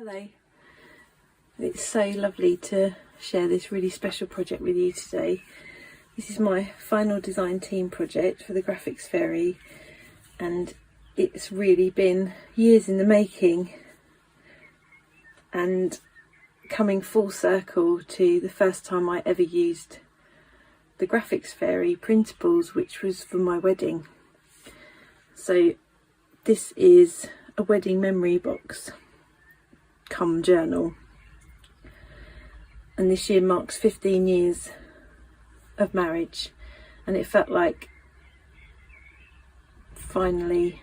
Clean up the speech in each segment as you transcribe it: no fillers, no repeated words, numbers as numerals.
Hello, it's so lovely to share this really special project with you today. This is my final design team project for the Graphics Fairy, and it's really been years in the making and coming full circle to the first time I ever used the Graphics Fairy printables, which was for my wedding. So this is a wedding memory box come journal, and this year marks 15 years of marriage, and it felt like finally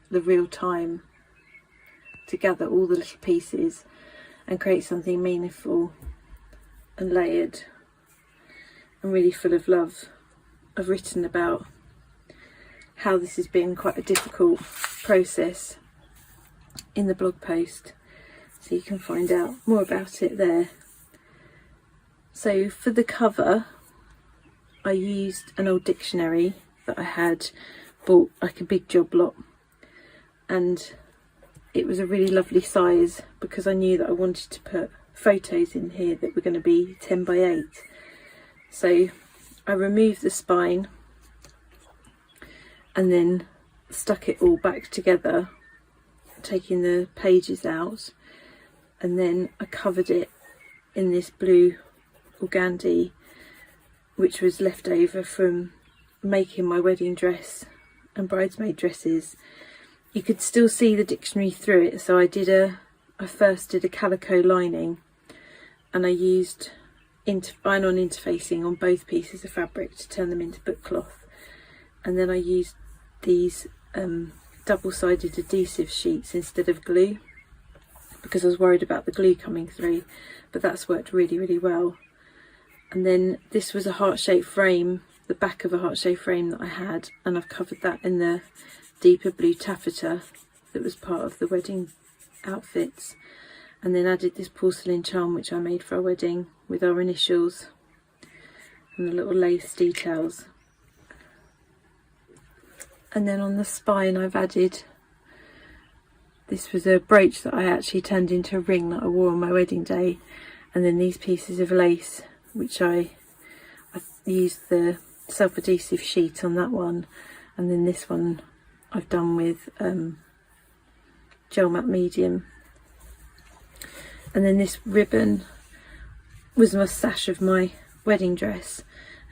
the real time to gather all the little pieces and create something meaningful and layered and really full of love. I've written about how this has been quite a difficult process in the blog post, so you can find out more about it there. So for the cover, I used an old dictionary that I had bought like a big job lot, and it was a really lovely size because I knew that I wanted to put photos in here that were going to be 10 by 8. So I removed the spine and then stuck it all back together, taking the pages out, and then I covered it in this blue organdy, which was left over from making my wedding dress and bridesmaid dresses. You could still see the dictionary through it, so I first did a calico lining, and I used iron-on interfacing on both pieces of fabric to turn them into book cloth, and then I used these double-sided adhesive sheets instead of glue because I was worried about the glue coming through, but that's worked really well. And then this was a heart-shaped frame, the back of a heart-shaped frame that I had, and I've covered that in the deeper blue taffeta that was part of the wedding outfits, and then added this porcelain charm which I made for our wedding with our initials and the little lace details. And then on the spine I've added, this was a brooch that I actually turned into a ring that I wore on my wedding day, and then these pieces of lace which I used the self-adhesive sheet on that one, and then this one I've done with gel matte medium. And then this ribbon was my sash of my wedding dress,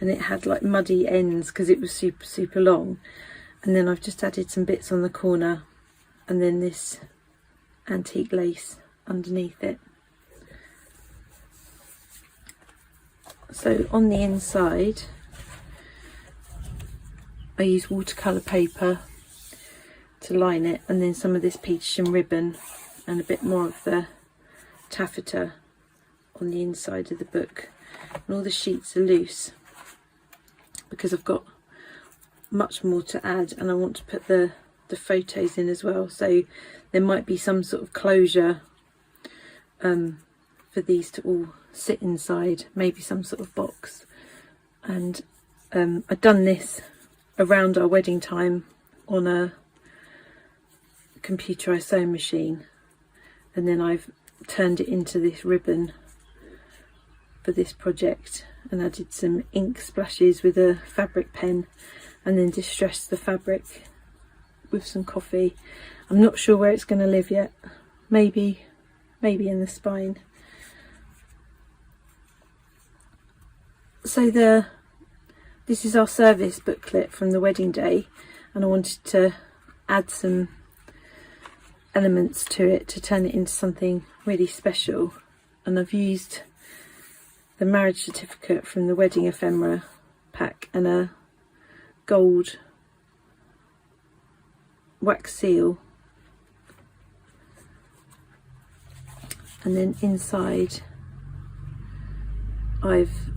and it had like muddy ends because it was super long. And then I've just added some bits on the corner, and then this antique lace underneath it. So on the inside I use watercolour paper to line it, and then some of this peachshin ribbon and a bit more of the taffeta on the inside of the book. And all the sheets are loose because I've got much more to add, and I want to put the photos in as well, so there might be some sort of closure for these to all sit inside, maybe some sort of box. And I've done this around our wedding time on a computerized sewing machine, and then I've turned it into this ribbon for this project and added some ink splashes with a fabric pen, and then distressed the fabric with some coffee. I'm not sure where it's going to live yet, maybe in the spine. So this is our service booklet from the wedding day, and I wanted to add some elements to it to turn it into something really special. And I've used the marriage certificate from the wedding ephemera pack and a gold wax seal, and then inside I've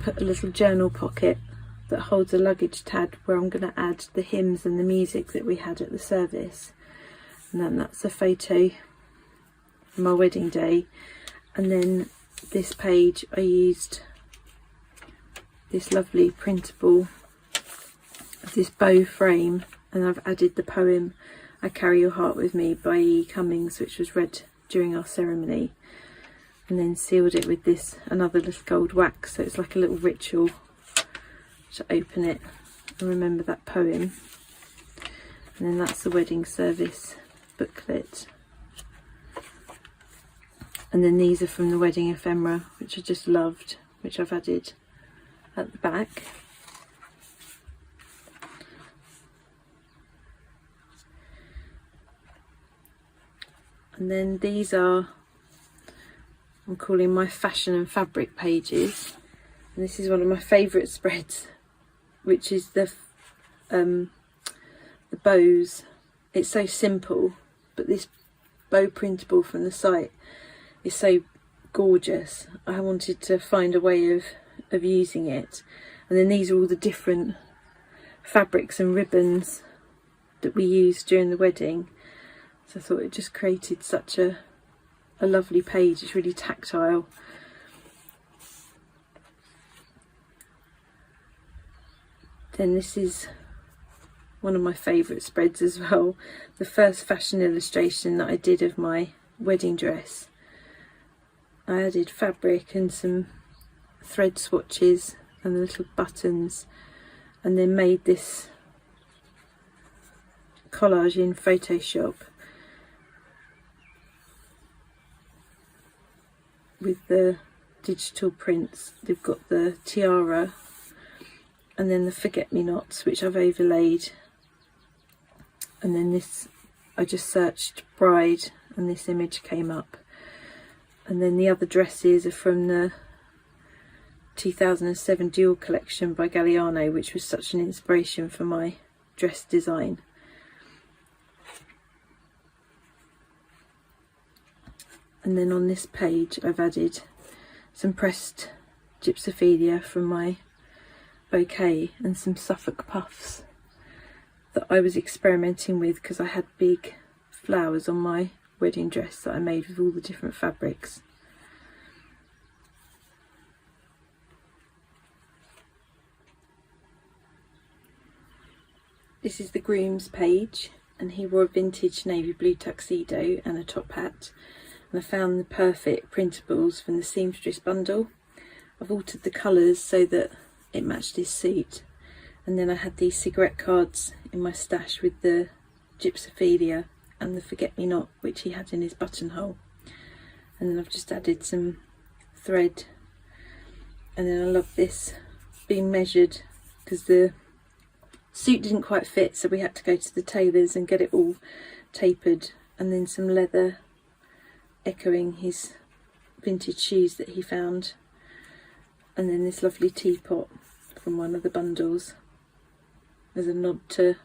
put a little journal pocket that holds a luggage tag where I'm going to add the hymns and the music that we had at the service. And then that's a photo from my wedding day. And then this page I used this lovely printable of this bow frame, and I've added the poem I Carry Your Heart With Me by E. Cummings, which was read during our ceremony, and then sealed it with this another little gold wax, so it's like a little ritual to open it and remember that poem. And then that's the wedding service booklet. And then these are from the wedding ephemera, which I just loved, which I've added at the back. And then these are, I'm calling my fashion and fabric pages. And this is one of my favourite spreads, which is the bows. It's so simple, but this bow printable from the site is so gorgeous. I wanted to find a way of using it. And then these are all the different fabrics and ribbons that we used during the wedding. So I thought it just created such a lovely page. It's really tactile. Then this is one of my favourite spreads as well. The first fashion illustration that I did of my wedding dress. I added fabric and some thread swatches and the little buttons, and then made this collage in Photoshop with the digital prints. They've got the tiara and then the forget-me-nots, which I've overlaid. And then this, I just searched bride and this image came up. And then the other dresses are from the 2007 Dual collection by Galliano, which was such an inspiration for my dress design. And then on this page I've added some pressed gypsophilia from my bouquet and some Suffolk puffs that I was experimenting with because I had big flowers on my wedding dress that I made with all the different fabrics. This is the groom's page, and he wore a vintage navy blue tuxedo and a top hat. And I found the perfect printables from the seamstress bundle. I've altered the colours so that it matched his suit. And then I had these cigarette cards in my stash with the gypsophilia and the forget-me-not, which he had in his buttonhole. And then I've just added some thread. And then I love this being measured because the suit didn't quite fit, so we had to go to the tailor's and get it all tapered. And then some leather echoing his vintage shoes that he found. And then this lovely teapot from one of the bundles as a nod to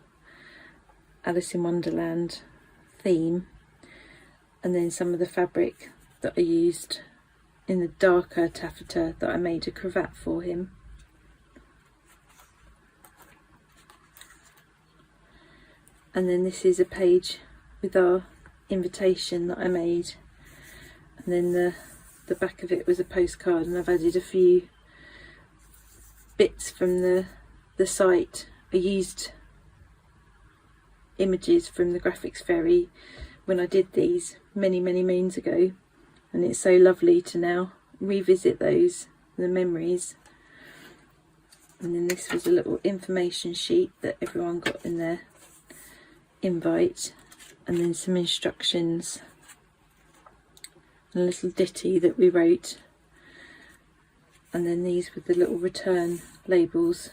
Alice in Wonderland theme. And then some of the fabric that I used in the darker taffeta that I made a cravat for him. And then this is a page with our invitation that I made. And then the back of it was a postcard, and I've added a few bits from the site. I used images from the Graphics Fairy when I did these many moons ago, and it's so lovely to now revisit those, the memories. And then this was a little information sheet that everyone got in their invite, and then some instructions, a little ditty that we wrote, and then these with the little return labels,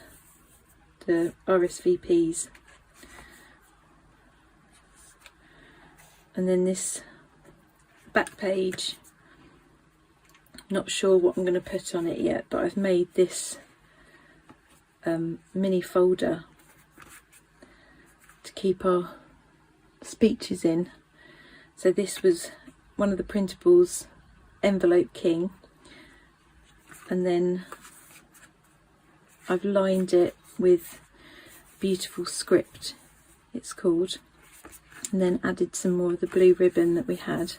the RSVPs. And then this back page, not sure what I'm going to put on it yet, but I've made this mini folder to keep our speeches in. So this was one of the printables, Envelope King, and then I've lined it with Beautiful Script, it's called, and then added some more of the blue ribbon that we had.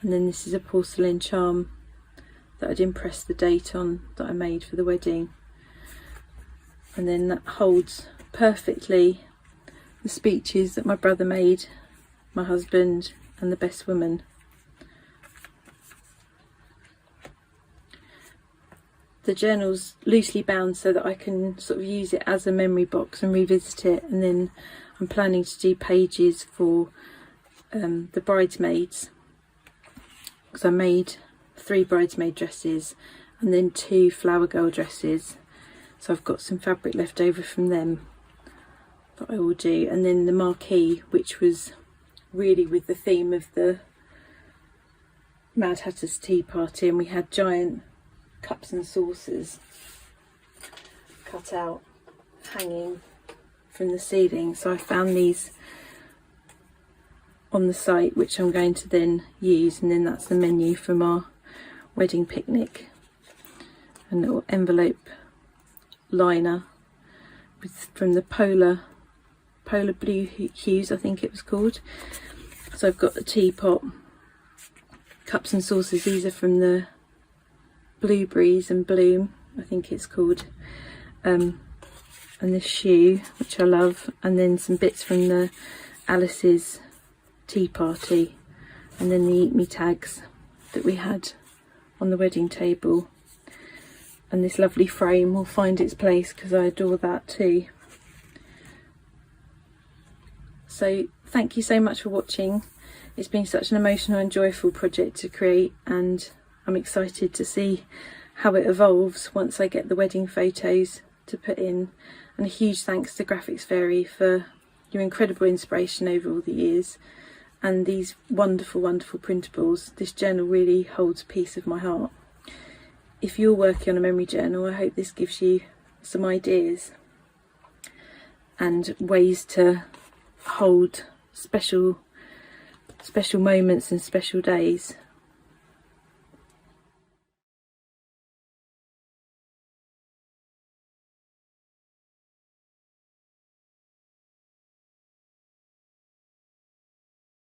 And then this is a porcelain charm that I'd impressed the date on that I made for the wedding, and then that holds perfectly the speeches that my brother made, my husband and the best woman. the journal's loosely bound so that I can sort of use it as a memory box and revisit it. And then I'm planning to do pages for the bridesmaids, because I made 3 bridesmaid dresses and then 2 flower girl dresses, so I've got some fabric left over from them that I will do. And then the marquee, which was really with the theme of the Mad Hatter's tea party, and we had giant cups and saucers cut out hanging from the ceiling. So I found these on the site, which I'm going to then use, and then that's the menu from our wedding picnic. A little envelope liner from the polar blue hues, I think it was called. So I've got the teapot, cups and saucers, these are from the Blueberries and Bloom, I think it's called, and the shoe, which I love, and then some bits from the Alice's tea party, and then the Eat Me tags that we had on the wedding table. And this lovely frame will find its place because I adore that too. So thank you so much for watching. It's been such an emotional and joyful project to create, and I'm excited to see how it evolves once I get the wedding photos to put in. And a huge thanks to Graphics Fairy for your incredible inspiration over all the years, and these wonderful printables. This journal really holds a piece of my heart. If you're working on a memory journal, I hope this gives you some ideas and ways to hold special moments and special days